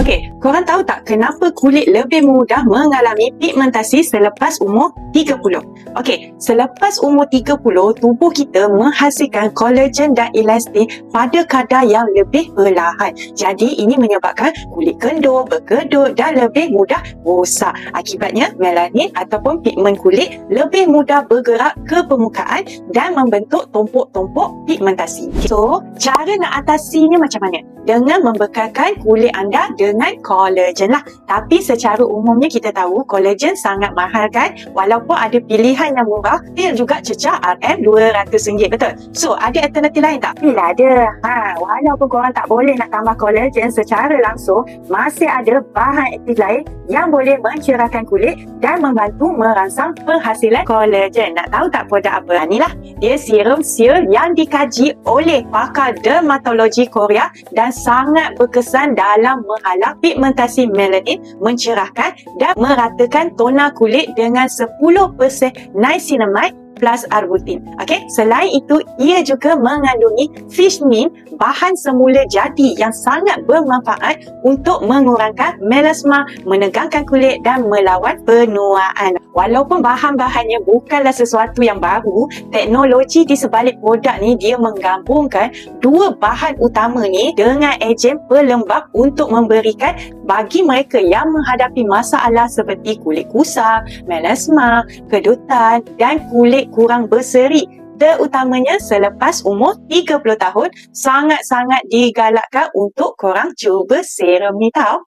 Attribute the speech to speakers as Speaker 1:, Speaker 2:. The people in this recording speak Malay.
Speaker 1: Okey, korang tahu tak kenapa kulit lebih mudah mengalami pigmentasi selepas umur 30? Okey, selepas umur 30, tubuh kita menghasilkan kolagen dan elastin pada kadar yang lebih perlahan. Jadi, ini menyebabkan kulit kendur, berkedut dan lebih mudah rosak. Akibatnya, melanin ataupun pigment kulit lebih mudah bergerak ke permukaan dan membentuk tumpuk-tumpuk pigmentasi. So, cara nak atasinya macam mana? Dengan membekalkan kulit anda dengan kolagen lah. Tapi secara umumnya kita tahu kolagen sangat mahal kan? Walaupun ada pilihan yang murah, dia juga cecah RM200, betul? So, ada alternatif lain tak? Bila ada. Walaupun korang tak boleh nak tambah kolagen secara langsung, masih ada bahan aktif lain yang boleh mencerahkan kulit dan membantu merangsang penghasilan kolagen. Nak tahu tak produk apa? Inilah. Dia serum Seal yang dikaji oleh pakar dermatologi Korea dan sangat berkesan dalam menghalang pigmentasi melanin, mencerahkan dan meratakan tona kulit dengan 10% niacinamide plus arbutin. Okey, selain itu ia juga mengandungi fish meal, bahan semula jadi yang sangat bermanfaat untuk mengurangkan melasma, menegangkan kulit dan melawan penuaan. Walaupun bahan-bahannya bukanlah sesuatu yang baru, teknologi di sebalik produk ni dia menggabungkan dua bahan utama ni dengan ejen pelembab untuk memberikan bagi mereka yang menghadapi masalah seperti kulit kusam, melasma, kedutan dan kulit kurang berseri, terutamanya selepas umur 30 tahun. Sangat-sangat digalakkan untuk korang cuba serum ni tau.